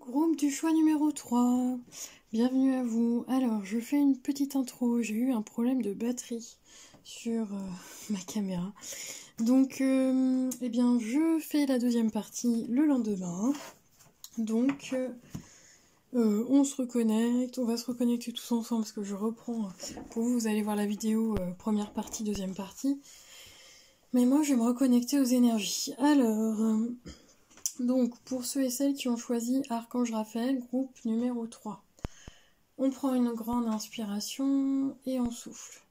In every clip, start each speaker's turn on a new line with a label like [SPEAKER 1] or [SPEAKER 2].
[SPEAKER 1] Groupe du choix numéro 3, bienvenue à vous. Alors, je fais une petite intro, j'ai eu un problème de batterie sur ma caméra. Donc, eh bien, je fais la deuxième partie le lendemain. Donc, on se reconnecte, on va se reconnecter tous ensemble parce que je reprends. Pour vous, vous allez voir la vidéo première partie, deuxième partie. Mais moi, je vais me reconnecter aux énergies. Alors... donc, pour ceux et celles qui ont choisi Archange Raphaël, groupe numéro 3, on prend une grande inspiration et on souffle.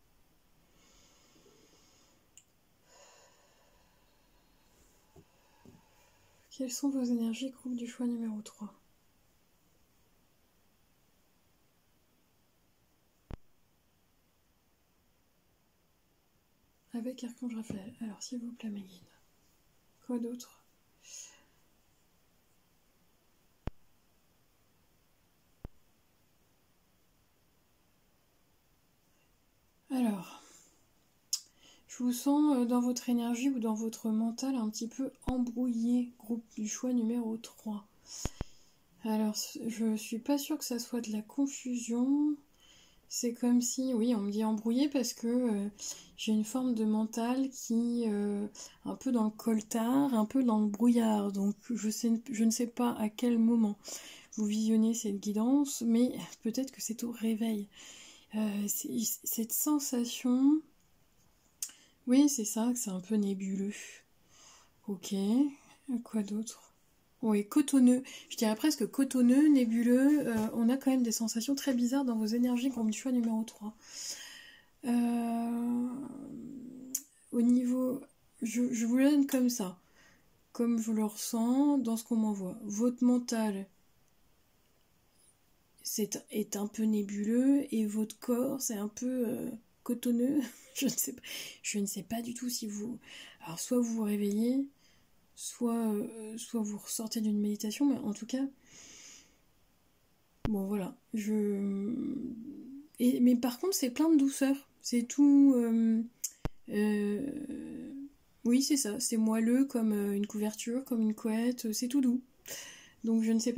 [SPEAKER 1] Quelles sont vos énergies, groupe du choix numéro 3? Avec Archange Raphaël. Alors, s'il vous plaît, mes guides. Quoi d'autre? Alors, je vous sens dans votre énergie ou dans votre mental un petit peu embrouillé, groupe du choix numéro 3. Alors, je suis pas sûre que ça soit de la confusion. C'est comme si, oui, on me dit embrouillé parce que j'ai une forme de mental qui un peu dans le coltard, un peu dans le brouillard. Donc je ne sais pas à quel moment vous visionnez cette guidance, mais peut-être que c'est au réveil. Cette sensation, oui, c'est ça, que c'est un peu nébuleux. Ok, quoi d'autre? Oui, cotonneux, je dirais presque cotonneux, nébuleux, on a quand même des sensations très bizarres dans vos énergies, groupe du choix numéro 3. Au niveau, je vous le donne comme ça, comme je le ressens dans ce qu'on m'envoie. Votre mental est un peu nébuleux et votre corps c'est un peu cotonneux. Je ne sais pas du tout si vous... Alors soit vous vous réveillez, soit vous ressortez d'une méditation, mais en tout cas... Bon voilà, mais par contre c'est plein de douceur, c'est tout... oui c'est ça, c'est moelleux comme une couverture, comme une couette, c'est tout doux. Donc je ne sais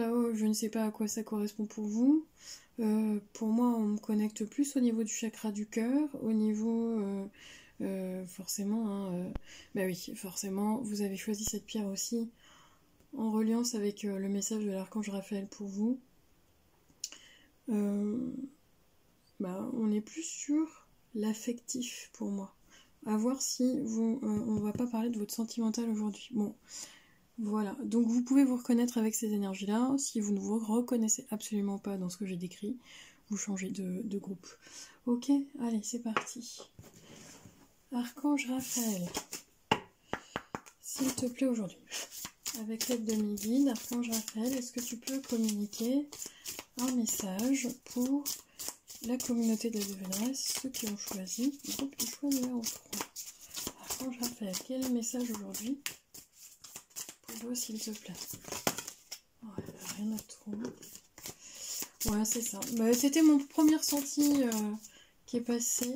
[SPEAKER 1] pas à quoi ça correspond pour vous. Pour moi on me connecte plus au niveau du chakra du cœur, au niveau... forcément, hein, bah oui, forcément, vous avez choisi cette pierre aussi en reliance avec le message de l'archange Raphaël pour vous. Bah, on est plus sur l'affectif pour moi. À voir si vous... on va pas parler de votre sentimental aujourd'hui. Bon, voilà. Donc vous pouvez vous reconnaître avec ces énergies-là. Si vous ne vous reconnaissez absolument pas dans ce que j'ai décrit, vous changez de groupe. Ok, allez, c'est parti. Archange Raphaël, s'il te plaît aujourd'hui, avec l'aide de mes guides, Archange Raphaël, est-ce que tu peux communiquer un message pour la communauté de la devineresse, ceux qui ont choisi le groupe du choix numéro 3. Archange Raphaël, quel est le message aujourd'hui pour toi, s'il te plaît? Ouais, rien à trop. Ouais, c'est ça. Bah, c'était mon premier ressenti qui est passé.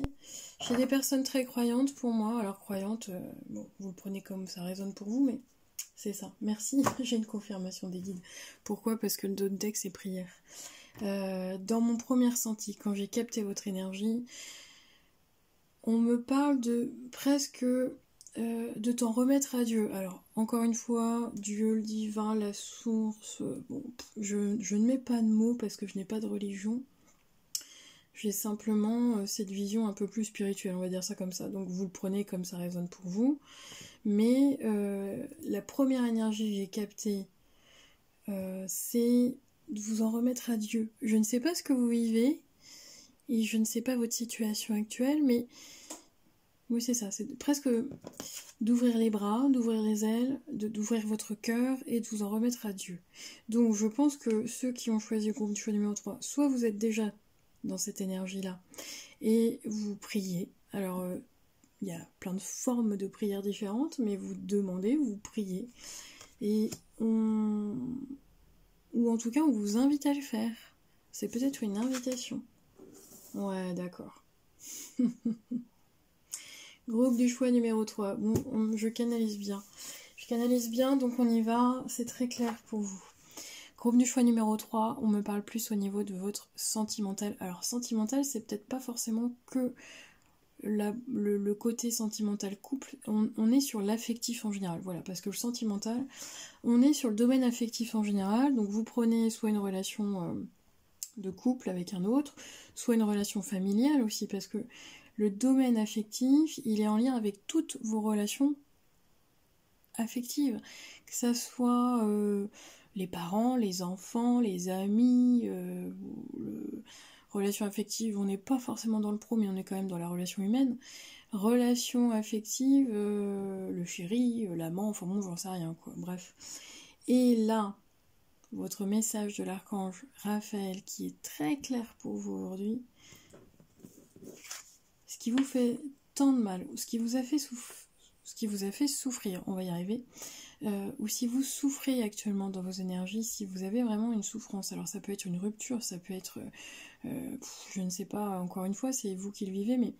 [SPEAKER 1] J'ai des personnes très croyantes pour moi. Alors, croyantes, bon, vous le prenez comme ça résonne pour vous, mais c'est ça. Merci, j'ai une confirmation des guides. Pourquoi? Parce que le don deck, c'est prière. Dans mon premier ressenti, quand j'ai capté votre énergie, on me parle de presque de t'en remettre à Dieu. Alors, encore une fois, Dieu, le divin, la source, bon, je ne mets pas de mots parce que je n'ai pas de religion. J'ai simplement cette vision un peu plus spirituelle, on va dire ça comme ça. Donc vous le prenez comme ça résonne pour vous. Mais la première énergie que j'ai captée, c'est de vous en remettre à Dieu. Je ne sais pas ce que vous vivez, et je ne sais pas votre situation actuelle, mais oui c'est ça, c'est presque d'ouvrir les bras, d'ouvrir les ailes, d'ouvrir votre cœur et de vous en remettre à Dieu. Donc je pense que ceux qui ont choisi le groupe du choix numéro 3, soit vous êtes déjà dans cette énergie-là, et vous priez. Alors il y a plein de formes de prières différentes, mais vous demandez, vous priez, et ou en tout cas on vous invite à le faire. C'est peut-être une invitation. Ouais, d'accord. Groupe du choix numéro 3. Bon, je canalise bien. Je canalise bien, donc on y va. C'est très clair pour vous. Groupe du choix numéro 3, on me parle plus au niveau de votre sentimental. Alors sentimental, c'est peut-être pas forcément que le côté sentimental couple, on est sur l'affectif en général, voilà, parce que le sentimental, on est sur le domaine affectif en général, donc vous prenez soit une relation de couple avec un autre, soit une relation familiale aussi, parce que le domaine affectif, il est en lien avec toutes vos relations affectives, que ça soit les parents, les enfants, les amis, relation affective, on n'est pas forcément dans le pro, mais on est quand même dans la relation humaine. Relation affective, le chéri, l'amant, enfin bon, j'en sais rien, quoi. Bref. Et là, votre message de l'archange Raphaël, qui est très clair pour vous aujourd'hui, ce qui vous fait tant de mal, ou ce qui vous a fait souffrir, on va y arriver, ou si vous souffrez actuellement dans vos énergies, si vous avez vraiment une souffrance, alors ça peut être une rupture, ça peut être, je ne sais pas, encore une fois, c'est vous qui le vivez, mais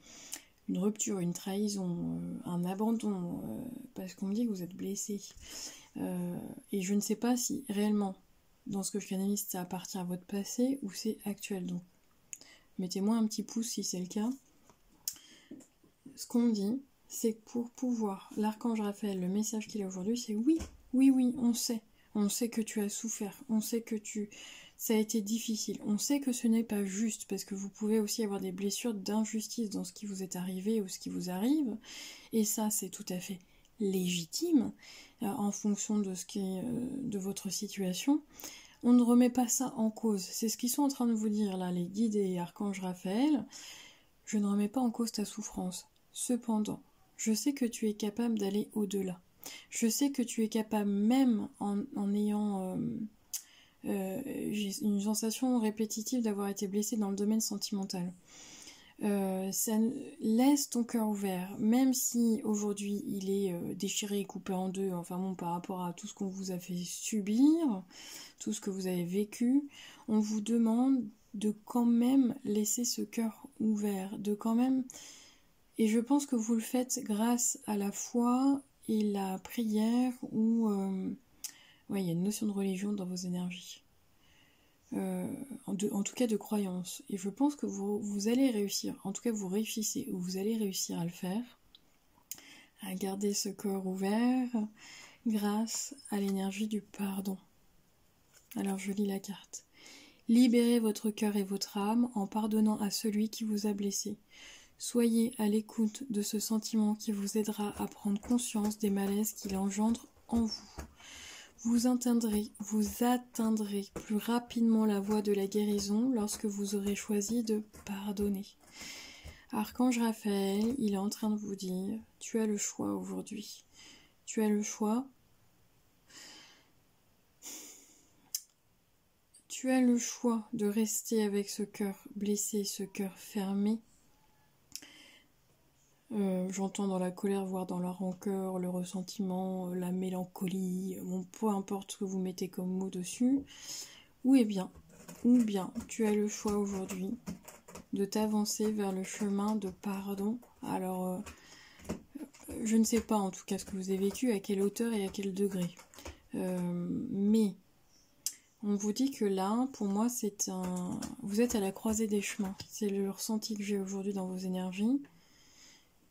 [SPEAKER 1] une rupture, une trahison, un abandon, parce qu'on me dit que vous êtes blessé, et je ne sais pas si réellement, dans ce que je canalise, ça appartient à votre passé ou c'est actuel, donc mettez-moi un petit pouce si c'est le cas. Ce qu'on dit, c'est que pour pouvoir, l'archange Raphaël, le message qu'il a aujourd'hui, c'est oui, on sait que tu as souffert, on sait que ça a été difficile, on sait que ce n'est pas juste, parce que vous pouvez aussi avoir des blessures d'injustice dans ce qui vous est arrivé ou ce qui vous arrive, et ça c'est tout à fait légitime, en fonction de ce qui est de votre situation. On ne remet pas ça en cause, c'est ce qu'ils sont en train de vous dire là, les guides et archanges Raphaël. Je ne remets pas en cause ta souffrance. Cependant, je sais que tu es capable d'aller au-delà. Je sais que tu es capable, même en ayant une sensation répétitive d'avoir été blessée dans le domaine sentimental. Ça laisse ton cœur ouvert, même si aujourd'hui il est déchiré et coupé en deux, enfin bon, par rapport à tout ce qu'on vous a fait subir, tout ce que vous avez vécu, on vous demande de quand même laisser ce cœur ouvert, de quand même, et je pense que vous le faites grâce à la foi et la prière, ou ouais, il y a une notion de religion dans vos énergies. En tout cas de croyance, et je pense que vous allez réussir, en tout cas vous réussissez, ou vous allez réussir à le faire, à garder ce cœur ouvert grâce à l'énergie du pardon. Alors je lis la carte. Libérez votre cœur et votre âme en pardonnant à celui qui vous a blessé. Soyez à l'écoute de ce sentiment qui vous aidera à prendre conscience des malaises qu'il engendre en vous. Vous atteindrez plus rapidement la voie de la guérison lorsque vous aurez choisi de pardonner. Archange Raphaël, il est en train de vous dire, tu as le choix aujourd'hui. Tu as le choix. Tu as le choix de rester avec ce cœur blessé, ce cœur fermé. J'entends dans la colère, voire dans la rancœur, le ressentiment, la mélancolie, bon, peu importe ce que vous mettez comme mot dessus, ou bien tu as le choix aujourd'hui de t'avancer vers le chemin de pardon. Alors, je ne sais pas en tout cas ce que vous avez vécu, à quelle hauteur et à quel degré, mais on vous dit que là, pour moi, vous êtes à la croisée des chemins, c'est le ressenti que j'ai aujourd'hui dans vos énergies.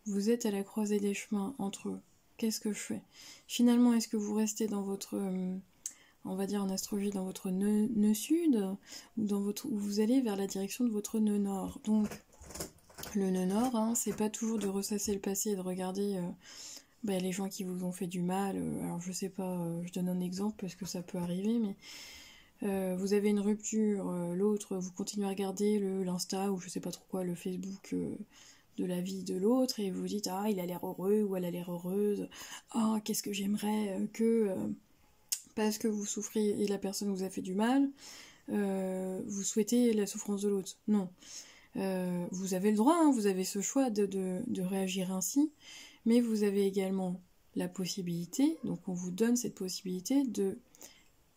[SPEAKER 1] Vous êtes à la croisée des chemins entre qu'est-ce que je fais. Finalement, est-ce que vous restez dans votre, on va dire en astrologie, dans votre nœud sud, ou vous allez vers la direction de votre nœud nord. Donc, le nœud nord, hein, c'est pas toujours de ressasser le passé et de regarder les gens qui vous ont fait du mal. Alors, je sais pas, je donne un exemple parce que ça peut arriver, mais vous avez une rupture, l'autre, vous continuez à regarder l'Insta ou je sais pas trop quoi, le Facebook de la vie de l'autre, et vous dites ah il a l'air heureux ou elle a l'air heureuse, ah qu'est-ce que j'aimerais que parce que vous souffrez et la personne vous a fait du mal, vous souhaitez la souffrance de l'autre. Non, vous avez le droit, hein, vous avez ce choix de réagir ainsi, mais vous avez également la possibilité, donc on vous donne cette possibilité de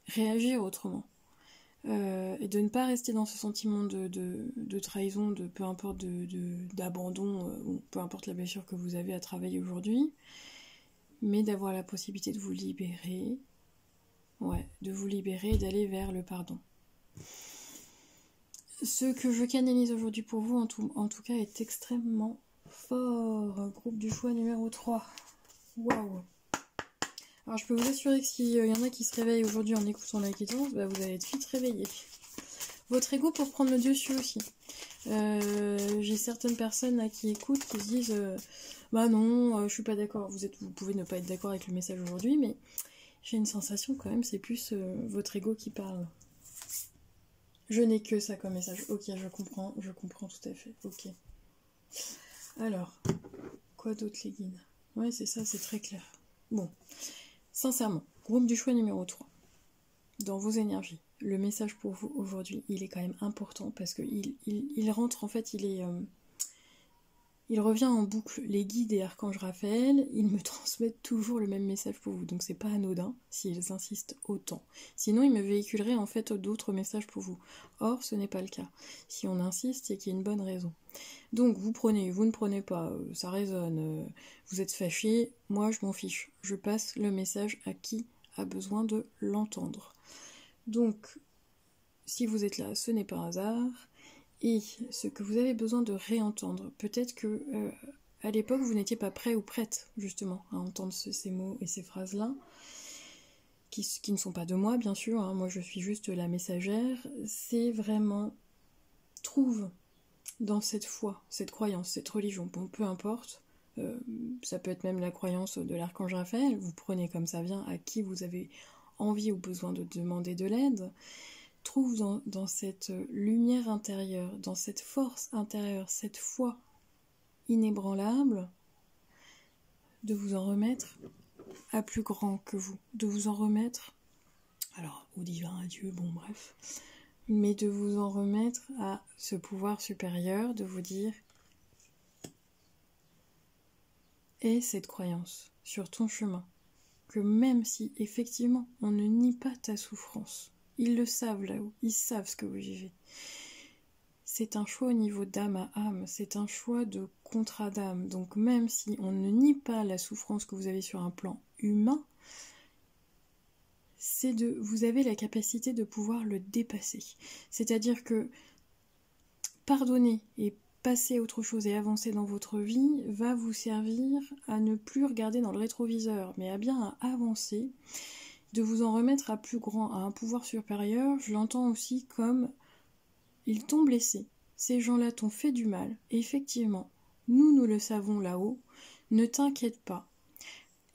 [SPEAKER 1] réagir autrement. Et de ne pas rester dans ce sentiment de trahison, de peu importe d'abandon, peu importe la blessure que vous avez à travailler aujourd'hui, mais d'avoir la possibilité de vous libérer Ouais, de vous libérer et d'aller vers le pardon. Ce que je canalise aujourd'hui pour vous, en tout cas, est extrêmement fort. Groupe du choix numéro 3. Waouh! Alors, je peux vous assurer que s'il y en a qui se réveillent aujourd'hui en écoutant la quittance, bah, vous allez être vite réveillés. Votre ego pour prendre le dessus aussi. J'ai certaines personnes là, qui écoutent, qui se disent bah non, je suis pas d'accord. Vous pouvez ne pas être d'accord avec le message aujourd'hui, mais j'ai une sensation quand même, c'est plus votre ego qui parle. Je n'ai que ça comme message. Ok, je comprends tout à fait. Ok. Alors, quoi d'autre les guides? Ouais, c'est ça, c'est très clair. Bon, sincèrement, groupe du choix numéro 3. Dans vos énergies, le message pour vous aujourd'hui, il est quand même important parce que il rentre, en fait, il revient en boucle. Les guides et archanges Raphaël, ils me transmettent toujours le même message pour vous. Donc c'est pas anodin s'ils insistent autant. Sinon, ils me véhiculeraient en fait d'autres messages pour vous. Or, ce n'est pas le cas. Si on insiste, c'est qu'il y a une bonne raison. Donc vous prenez, vous ne prenez pas, ça résonne, vous êtes fâché, moi je m'en fiche. Je passe le message à qui a besoin de l'entendre. Donc, si vous êtes là, ce n'est pas un hasard. Et ce que vous avez besoin de réentendre, peut-être que à l'époque vous n'étiez pas prêt ou prête justement à entendre ces mots et ces phrases-là, qui ne sont pas de moi bien sûr, hein, moi je suis juste la messagère, c'est vraiment trouve dans cette foi, cette croyance, cette religion, bon peu importe, ça peut être même la croyance de l'archange Raphaël, vous prenez comme ça vient à qui vous avez envie ou besoin de demander de l'aide. Trouve dans cette lumière intérieure, dans cette force intérieure, cette foi inébranlable, de vous en remettre à plus grand que vous, de vous en remettre, alors au divin, à Dieu, bon bref, mais de vous en remettre à ce pouvoir supérieur, de vous dire aie cette croyance sur ton chemin, que même si effectivement on ne nie pas ta souffrance, ils le savent là-haut, ils savent ce que vous vivez. C'est un choix au niveau d'âme à âme, c'est un choix de contrat d'âme. Donc même si on ne nie pas la souffrance que vous avez sur un plan humain, vous avez la capacité de pouvoir le dépasser. C'est-à-dire que pardonner et passer à autre chose et avancer dans votre vie va vous servir à ne plus regarder dans le rétroviseur, mais à bien à avancer, de vous en remettre à plus grand, à un pouvoir supérieur. Je l'entends aussi comme ils t'ont blessé, ces gens-là t'ont fait du mal, et effectivement, nous le savons là-haut, ne t'inquiète pas,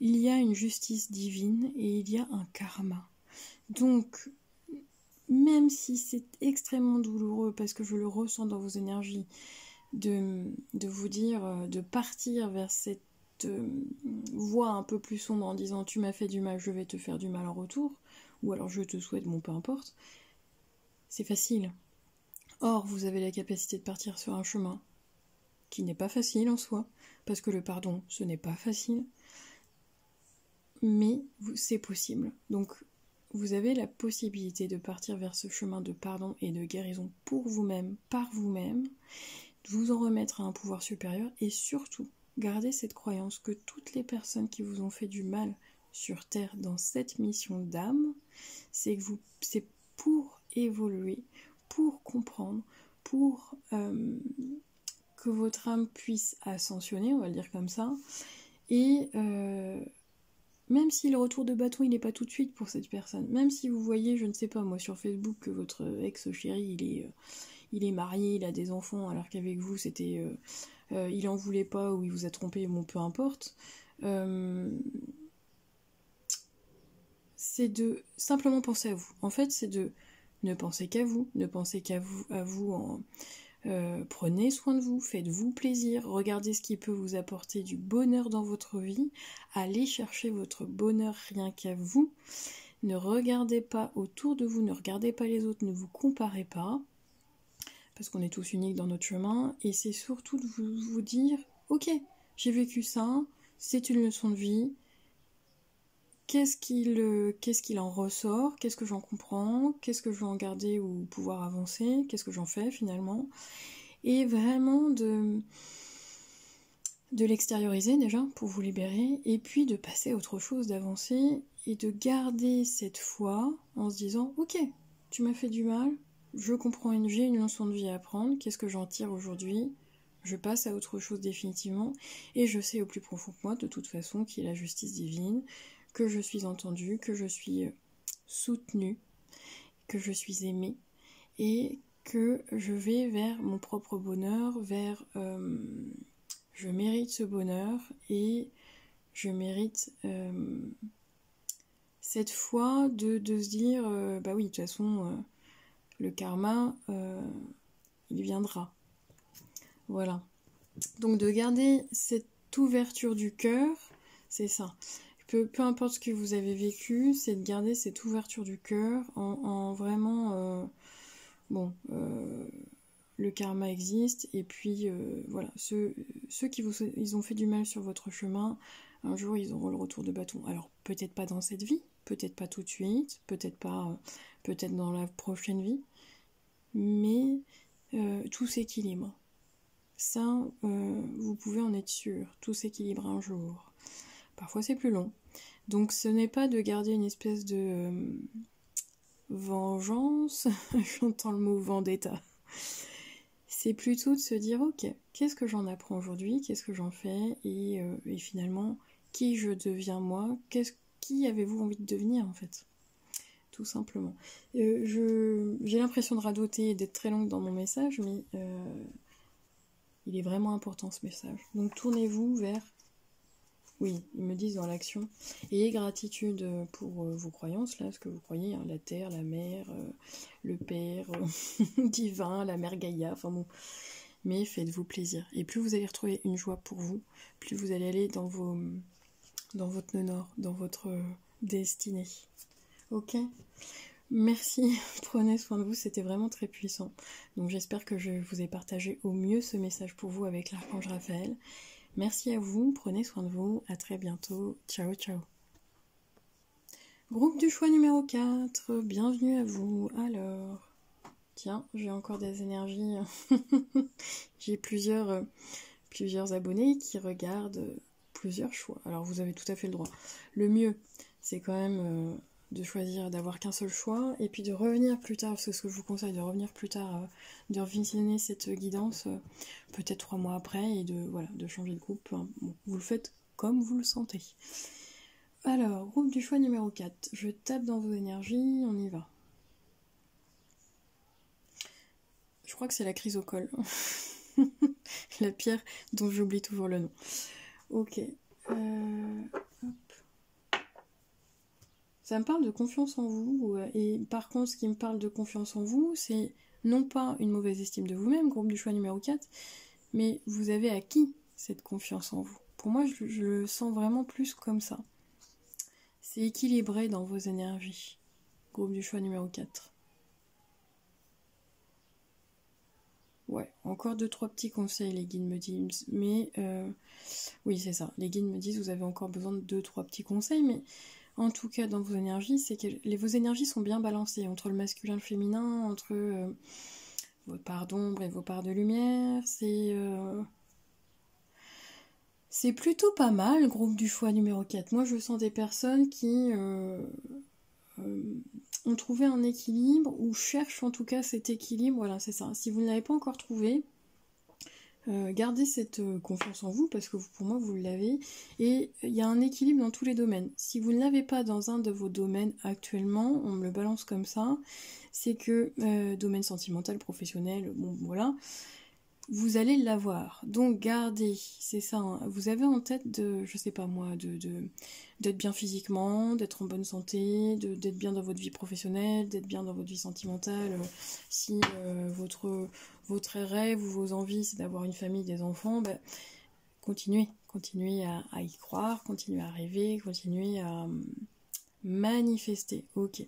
[SPEAKER 1] il y a une justice divine et il y a un karma. Donc, même si c'est extrêmement douloureux, parce que je le ressens dans vos énergies, de vous dire, de partir vers cette voie un peu plus sombre en disant tu m'as fait du mal, je vais te faire du mal en retour, ou alors je te souhaite, bon peu importe, c'est facile. Or, vous avez la capacité de partir sur un chemin qui n'est pas facile en soi, parce que le pardon, ce n'est pas facile, mais c'est possible. Donc, vous avez la possibilité de partir vers ce chemin de pardon et de guérison pour vous-même, par vous-même, de vous en remettre à un pouvoir supérieur, et surtout, gardez cette croyance que toutes les personnes qui vous ont fait du mal sur Terre dans cette mission d'âme, c'est pour évoluer, pour comprendre, pour que votre âme puisse ascensionner, on va le dire comme ça, et même si le retour de bâton il n'est pas tout de suite pour cette personne, même si vous voyez, je ne sais pas moi, sur Facebook que votre ex-chéri il est marié, il a des enfants, alors qu'avec vous c'était il en voulait pas ou il vous a trompé, bon peu importe, c'est de simplement penser à vous. En fait, c'est de ne penser qu'à vous, ne pensez qu'à vous prenez soin de vous, faites-vous plaisir, regardez ce qui peut vous apporter du bonheur dans votre vie, allez chercher votre bonheur rien qu'à vous, ne regardez pas autour de vous, ne regardez pas les autres, ne vous comparez pas, parce qu'on est tous uniques dans notre chemin, et c'est surtout de vous dire, ok, j'ai vécu ça, c'est une leçon de vie, qu'est-ce qu'il en ressort, qu'est-ce que j'en comprends, qu'est-ce que je veux en garder ou pouvoir avancer, qu'est-ce que j'en fais finalement, et vraiment de l'extérioriser déjà pour vous libérer, et puis de passer à autre chose, d'avancer, et de garder cette foi en se disant « Ok, tu m'as fait du mal, je comprends, j'ai une leçon de vie à apprendre, qu'est-ce que j'en tire aujourd'hui ? Je passe à autre chose définitivement, et je sais au plus profond que moi, de toute façon, qu'il y a la justice divine, que je suis entendue, que je suis soutenue, que je suis aimée, et que je vais vers mon propre bonheur, vers je mérite ce bonheur et je mérite cette foi de se dire bah oui, de toute façon le karma il viendra. Voilà. Donc de garder cette ouverture du cœur, c'est ça. Peu importe ce que vous avez vécu, c'est de garder cette ouverture du cœur en vraiment bon, le karma existe, et puis voilà, ceux qui ils ont fait du mal sur votre chemin, un jour ils auront le retour de bâton. Alors peut-être pas dans cette vie, peut-être pas tout de suite, peut-être pas, peut-être dans la prochaine vie, mais tout s'équilibre. Ça, vous pouvez en être sûr, tout s'équilibre un jour. Parfois c'est plus long. Donc ce n'est pas de garder une espèce de vengeance, j'entends le mot vendetta. C'est plutôt de se dire ok, qu'est-ce que j'en apprends aujourd'hui, qu'est-ce que j'en fais, et finalement, qui je deviens moi, qui avez-vous envie de devenir en fait, tout simplement. J'ai l'impression de radoter et d'être très longue dans mon message, mais il est vraiment important ce message. Donc tournez-vous vers, oui, ils me disent dans l'action, ayez gratitude pour vos croyances, là, ce que vous croyez, hein, la terre, la mer, le père divin, la mère Gaïa, enfin bon, mais faites-vous plaisir. Et plus vous allez retrouver une joie pour vous, plus vous allez aller dans votre nord, dans votre destinée. Ok ? Merci, prenez soin de vous, c'était vraiment très puissant. Donc j'espère que je vous ai partagé au mieux ce message pour vous avec l'archange Raphaël. Merci à vous, prenez soin de vous, à très bientôt, ciao ciao. Groupe du choix numéro 4, bienvenue à vous. Alors, tiens, j'ai encore des énergies, j'ai plusieurs abonnés qui regardent plusieurs choix. Alors vous avez tout à fait le droit. Le mieux, c'est quand même de choisir d'avoir qu'un seul choix, et puis de revenir plus tard, c'est ce que je vous conseille, de revenir plus tard, de revisionner cette guidance peut-être 3 mois après, et de changer de groupe. Bon, vous le faites comme vous le sentez. Alors, groupe du choix numéro 4, je tape dans vos énergies, on y va. Je crois que c'est la chrysocole. La pierre dont j'oublie toujours le nom. Ok. Hop. Ça me parle de confiance en vous, et par contre, ce qui me parle de confiance en vous, c'est non pas une mauvaise estime de vous-même, groupe du choix numéro 4, mais vous avez acquis cette confiance en vous. Pour moi, je le sens vraiment plus comme ça. C'est équilibré dans vos énergies, groupe du choix numéro 4. Ouais, encore 2-3 petits conseils, les guides me disent, mais oui, c'est ça, les guides me disent, vous avez encore besoin de 2-3 petits conseils, mais en tout cas, dans vos énergies, c'est que vos énergies sont bien balancées entre le masculin et le féminin, entre vos parts d'ombre et vos parts de lumière. C'est plutôt pas mal, groupe du choix numéro 4. Moi, je sens des personnes qui ont trouvé un équilibre, ou cherchent en tout cas cet équilibre. Voilà, c'est ça. Si vous ne l'avez pas encore trouvé, gardez cette confiance en vous, parce que pour moi vous l'avez, et il y a un équilibre dans tous les domaines. Si vous ne l'avez pas dans un de vos domaines actuellement, on me le balance comme ça, c'est que domaine sentimental, professionnel, bon voilà, vous allez l'avoir. Donc gardez, c'est ça, hein, vous avez en tête je sais pas moi, d'être bien physiquement, d'être en bonne santé, d'être bien dans votre vie professionnelle, d'être bien dans votre vie sentimentale. Si votre rêve ou vos envies, c'est d'avoir une famille, des enfants, bah, continuez à y croire, continuez à rêver, continuez à manifester. Ok,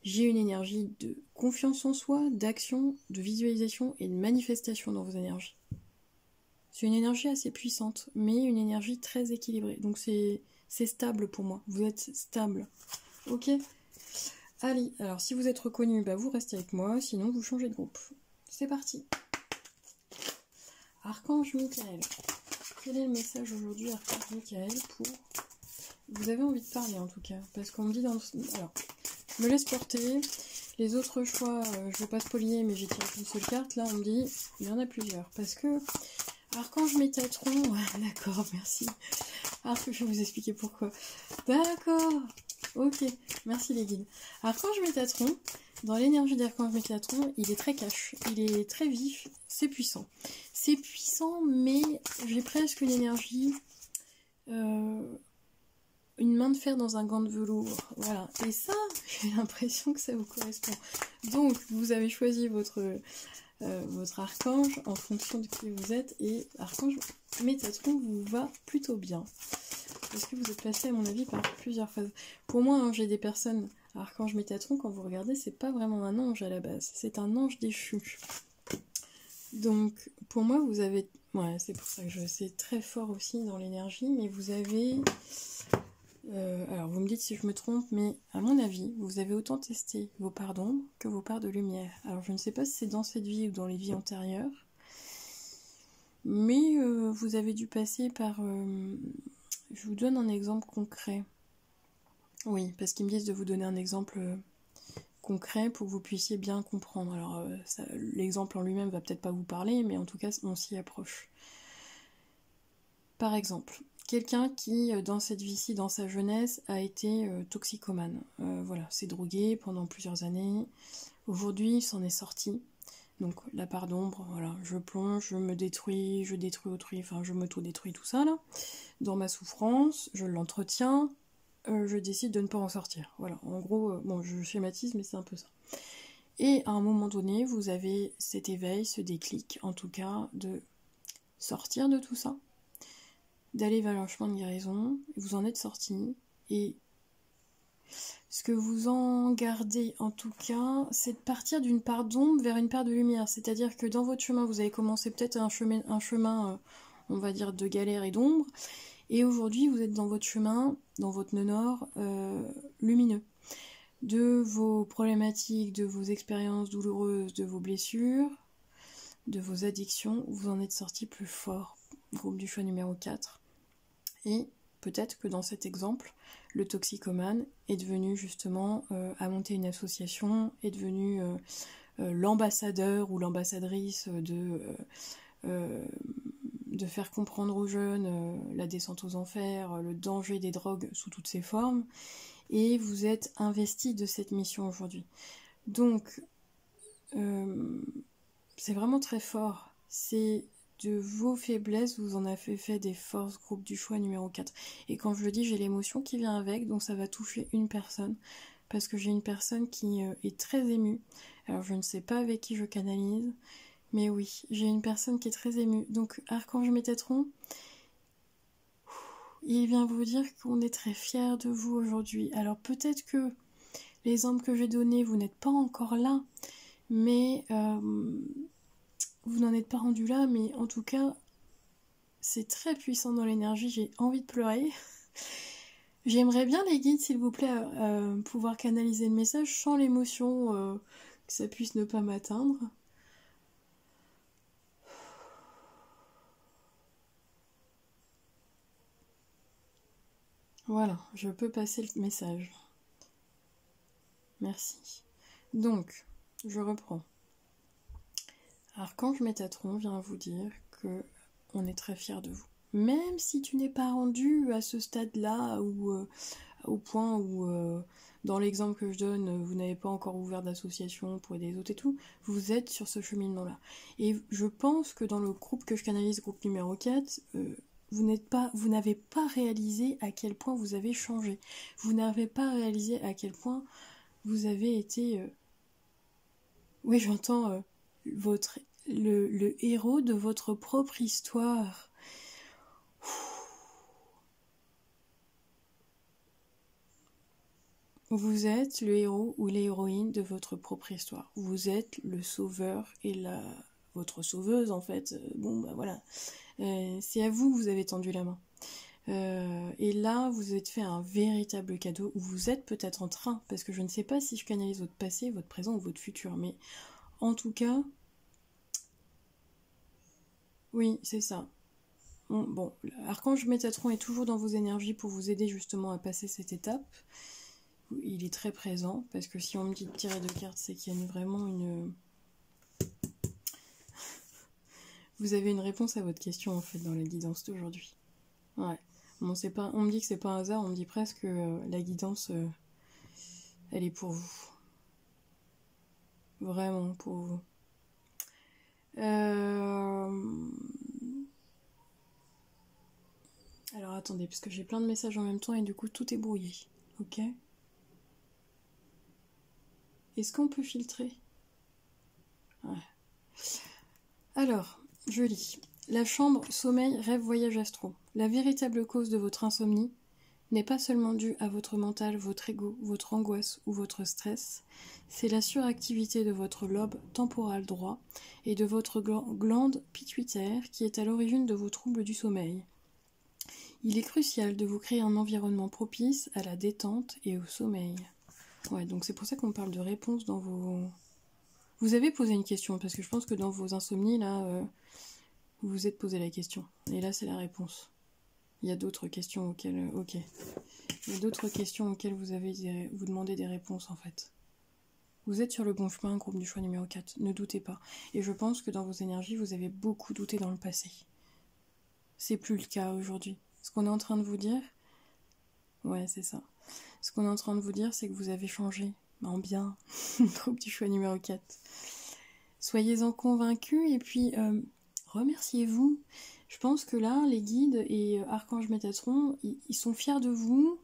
[SPEAKER 1] j'ai une énergie de confiance en soi, d'action, de visualisation et de manifestation dans vos énergies. C'est une énergie assez puissante, mais une énergie très équilibrée. Donc c'est stable pour moi. Vous êtes stable. Ok. Allez, alors si vous êtes reconnu, bah vous restez avec moi, sinon vous changez de groupe. C'est parti. Archange Michael. Quel est le message aujourd'hui, Archange Michael, pour vous avez envie de parler en tout cas, parce qu'on me dit dans... Alors, je me laisse porter, les autres choix, je vais pas spolier, mais j'ai tiré qu'une seule carte, là on me dit, il y en a plusieurs, parce que Archange Métatron, d'accord, merci, je vais vous expliquer pourquoi, d'accord, ok, merci les guides. Archange Métatron, dans l'énergie d'Archange Métatron, il est très cash, il est très vif, c'est puissant, mais j'ai presque une énergie... une main de fer dans un gant de velours, voilà, et ça, j'ai l'impression que ça vous correspond. Donc, vous avez choisi votre archange en fonction de qui vous êtes, et Archange Métatron vous va plutôt bien, parce que vous êtes passé, à mon avis, par plusieurs phases. Pour moi, hein, j'ai des personnes, Archange Métatron, quand vous regardez, c'est pas vraiment un ange à la base, c'est un ange déchu. Donc, pour moi, vous avez... Ouais, c'est pour ça que c'est très fort aussi dans l'énergie, mais vous avez... alors, vous me dites si je me trompe, mais à mon avis, vous avez autant testé vos parts d'ombre que vos parts de lumière. Alors, je ne sais pas si c'est dans cette vie ou dans les vies antérieures, mais vous avez dû passer par... je vous donne un exemple concret. Oui, parce qu'ils me disent de vous donner un exemple concret pour que vous puissiez bien comprendre. Alors, l'exemple en lui-même va peut-être pas vous parler, mais en tout cas, on s'y approche. Par exemple... Quelqu'un qui, dans cette vie-ci, dans sa jeunesse, a été toxicomane. Voilà, s'est drogué pendant plusieurs années. Aujourd'hui, il s'en est sorti. Donc, la part d'ombre, voilà, je plonge, je me détruis, je détruis autrui, enfin, je m'auto-détruis, tout ça, là. Dans ma souffrance, je l'entretiens, je décide de ne pas en sortir. Voilà, en gros, bon, je schématise, mais c'est un peu ça. Et à un moment donné, vous avez cet éveil, ce déclic, en tout cas, de sortir de tout ça, d'aller vers un chemin de guérison, vous en êtes sorti, et ce que vous en gardez en tout cas, c'est de partir d'une part d'ombre vers une part de lumière, c'est-à-dire que dans votre chemin, vous avez commencé peut-être un chemin on va dire, de galère et d'ombre, et aujourd'hui, vous êtes dans votre chemin, dans votre nœud nord, lumineux, de vos problématiques, de vos expériences douloureuses, de vos blessures, de vos addictions, vous en êtes sorti plus fort, groupe du choix numéro 4. Et peut-être que dans cet exemple, le toxicomane est devenu justement, à monter une association, est devenu l'ambassadeur ou l'ambassadrice de faire comprendre aux jeunes la descente aux enfers, le danger des drogues sous toutes ses formes, et vous êtes investi de cette mission aujourd'hui. Donc, c'est vraiment très fort. C'est... de vos faiblesses, vous en avez fait des forces, groupe du choix numéro 4. Et quand je le dis, j'ai l'émotion qui vient avec, donc ça va toucher une personne, parce que j'ai une personne qui est très émue. Alors je ne sais pas avec qui je canalise, mais oui, j'ai une personne qui est très émue. Donc Archange Métatron, il vient vous dire qu'on est très fiers de vous aujourd'hui. Alors peut-être que l'exemple que j'ai donné, vous n'êtes pas encore là, mais... vous n'en êtes pas rendu là, mais en tout cas, c'est très puissant dans l'énergie, j'ai envie de pleurer. J'aimerais bien les guides, s'il vous plaît, pouvoir canaliser le message sans l'émotion, que ça puisse ne pas m'atteindre. Voilà, je peux passer le message. Merci. Donc, je reprends. Archange Métatron vient vous dire que on est très fiers de vous. Même si tu n'es pas rendu à ce stade-là, ou au point où, dans l'exemple que je donne, vous n'avez pas encore ouvert d'association pour aider les autres et tout, vous êtes sur ce cheminement-là. Et je pense que dans le groupe que je canalise, groupe numéro 4, vous n'avez pas réalisé à quel point vous avez changé. Vous n'avez pas réalisé à quel point vous avez été... Oui, j'entends le héros de votre propre histoire. Vous êtes le héros ou l'héroïne de votre propre histoire. Vous êtes le sauveur et votre sauveuse, en fait. Bon, bah voilà. C'est à vous que vous avez tendu la main. Et là, vous avez fait un véritable cadeau, où vous êtes peut-être en train, parce que je ne sais pas si je canalise votre passé, votre présent ou votre futur, mais en tout cas, oui, c'est ça. Bon, l'archange Métatron est toujours dans vos énergies pour vous aider justement à passer cette étape. Il est très présent, parce que si on me dit de tirer 2 cartes, c'est qu'il y a vraiment une... Vous avez une réponse à votre question, en fait, dans la guidance d'aujourd'hui. Ouais. Bon, c'est pas... On me dit que c'est pas un hasard, on me dit presque que la guidance, elle est pour vous. Vraiment pour vous. Alors attendez, parce que j'ai plein de messages en même temps et du coup tout est brouillé. Ok. Est-ce qu'on peut filtrer? Ouais. Alors, je lis. La chambre, sommeil, rêve, voyage astro. La véritable cause de votre insomnie n'est pas seulement due à votre mental, votre ego, votre angoisse ou votre stress, c'est la suractivité de votre lobe temporal droit et de votre glande pituitaire qui est à l'origine de vos troubles du sommeil. Il est crucial de vous créer un environnement propice à la détente et au sommeil. Ouais, donc c'est pour ça qu'on parle de réponse dans vos... Vous avez posé une question, parce que je pense que dans vos insomnies, là, vous vous êtes posé la question. Et là, c'est la réponse. Il y a d'autres questions auxquelles... Ok. Il y a d'autres questions auxquelles vous demandez des réponses, en fait. Vous êtes sur le bon chemin, groupe du choix numéro 4. Ne doutez pas. Et je pense que dans vos énergies, vous avez beaucoup douté dans le passé. C'est plus le cas aujourd'hui. Ce qu'on est en train de vous dire... Ouais, c'est ça. Ce qu'on est en train de vous dire, c'est que vous avez changé. En bien. Groupe du choix numéro 4. Soyez-en convaincus et puis remerciez-vous. Je pense que là, les guides et Archange Métatron, ils sont fiers de vous.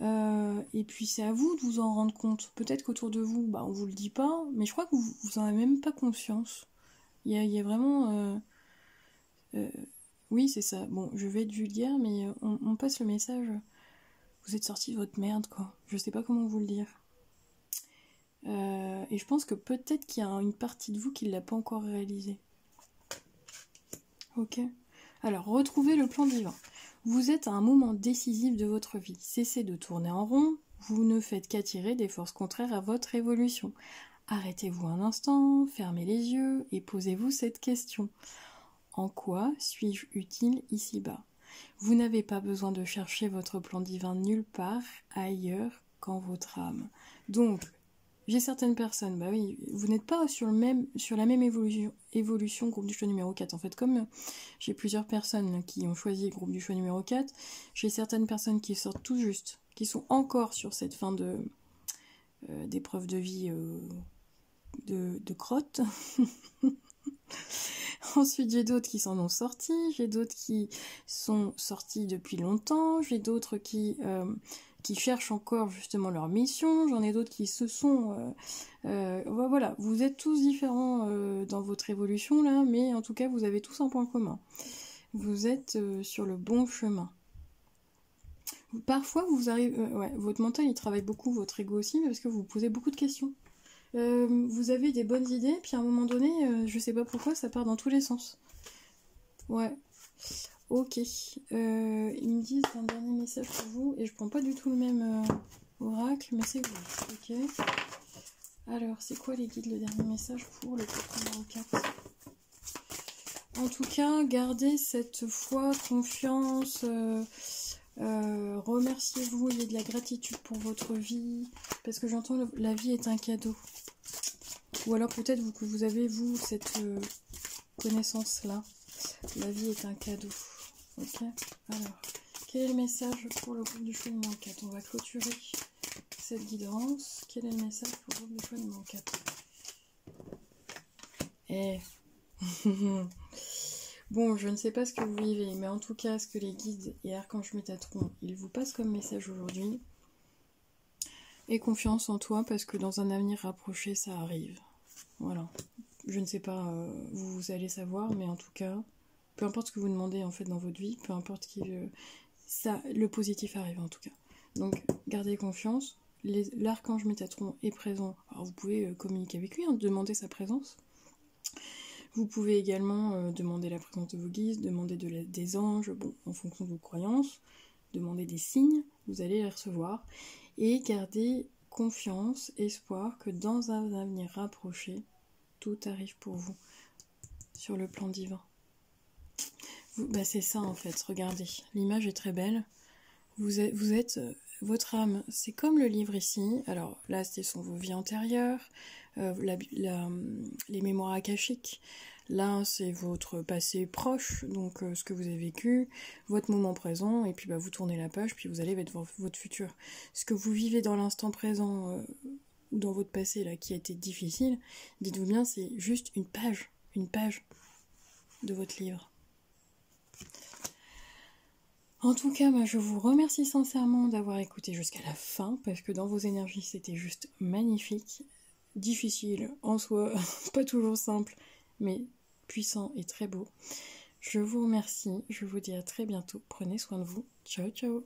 [SPEAKER 1] Et puis c'est à vous de vous en rendre compte. Peut-être qu'autour de vous, bah, on vous le dit pas, mais je crois que vous en avez même pas conscience. Il y a vraiment... oui, c'est ça. Bon, je vais être vulgaire, mais on passe le message. Vous êtes sortis de votre merde, quoi. Je sais pas comment vous le dire. Et je pense que peut-être qu'il y a une partie de vous qui ne l'a pas encore réalisé. Ok. Alors, retrouvez le plan divin. Vous êtes à un moment décisif de votre vie. Cessez de tourner en rond. Vous ne faites qu'attirer des forces contraires à votre évolution. Arrêtez-vous un instant, fermez les yeux et posez-vous cette question. En quoi suis-je utile ici-bas? Vous n'avez pas besoin de chercher votre plan divin nulle part ailleurs qu'en votre âme. Donc, j'ai certaines personnes, bah oui, vous n'êtes pas sur la même évolution groupe du choix numéro 4. En fait, comme j'ai plusieurs personnes là, qui ont choisi le groupe du choix numéro 4, j'ai certaines personnes qui sortent tout juste, qui sont encore sur cette fin d'épreuve de vie de crotte. Ensuite, j'ai d'autres qui s'en ont sortis, j'ai d'autres qui sont sortis depuis longtemps, j'ai d'autres qui cherchent encore justement leur mission, j'en ai d'autres qui se sont... voilà, vous êtes tous différents dans votre évolution là, mais en tout cas, vous avez tous un point commun. Vous êtes sur le bon chemin. Parfois, vous arrivez... ouais, votre mental, il travaille beaucoup, votre ego aussi, parce que vous vous posez beaucoup de questions. Vous avez des bonnes idées, puis à un moment donné, je sais pas pourquoi, ça part dans tous les sens. Ouais. Ok. Ils me disent un dernier message pour vous, et je prends pas du tout le même oracle, mais c'est vous. Ok. Alors, c'est quoi les guides, le dernier message pour le groupe numéro 4? En tout cas, gardez cette foi, confiance, remerciez-vous, ayez de la gratitude pour votre vie, parce que j'entends la vie est un cadeau. Ou alors peut-être que vous avez, vous, cette connaissance-là. La vie est un cadeau. Ok. Alors, quel est le message pour le groupe du choix numéro 4? On va clôturer cette guidance. Quel est le message pour le groupe du choix numéro 4? Bon, je ne sais pas ce que vous vivez, mais en tout cas, ce que les guides et Archange Métatron, ils vous passent comme message aujourd'hui. Et confiance en toi, parce que dans un avenir rapproché, ça arrive. Voilà. Je ne sais pas, vous allez savoir, mais en tout cas, peu importe ce que vous demandez en fait dans votre vie, peu importe le positif arrive en tout cas. Donc, gardez confiance. L'archange Métatron est présent. Alors, vous pouvez communiquer avec lui, demander sa présence. Vous pouvez également demander la présence de vos guides, demander des anges, bon, en fonction de vos croyances, demander des signes, vous allez les recevoir. Et gardez confiance, espoir que dans un avenir rapproché, tout arrive pour vous sur le plan divin. Bah c'est ça en fait, regardez, l'image est très belle. Vous êtes votre âme, c'est comme le livre ici. Alors là, ce sont vos vies antérieures, les mémoires akashiques. Là, c'est votre passé proche, donc ce que vous avez vécu, votre moment présent, et puis bah, vous tournez la page, puis vous allez vers votre futur. Ce que vous vivez dans l'instant présent ou dans votre passé là qui a été difficile, dites-vous bien, c'est juste une page de votre livre. En tout cas, je vous remercie sincèrement d'avoir écouté jusqu'à la fin, parce que dans vos énergies, c'était juste magnifique. Difficile en soi, pas toujours simple, mais puissant et très beau. Je vous remercie, je vous dis à très bientôt. Prenez soin de vous. Ciao, ciao.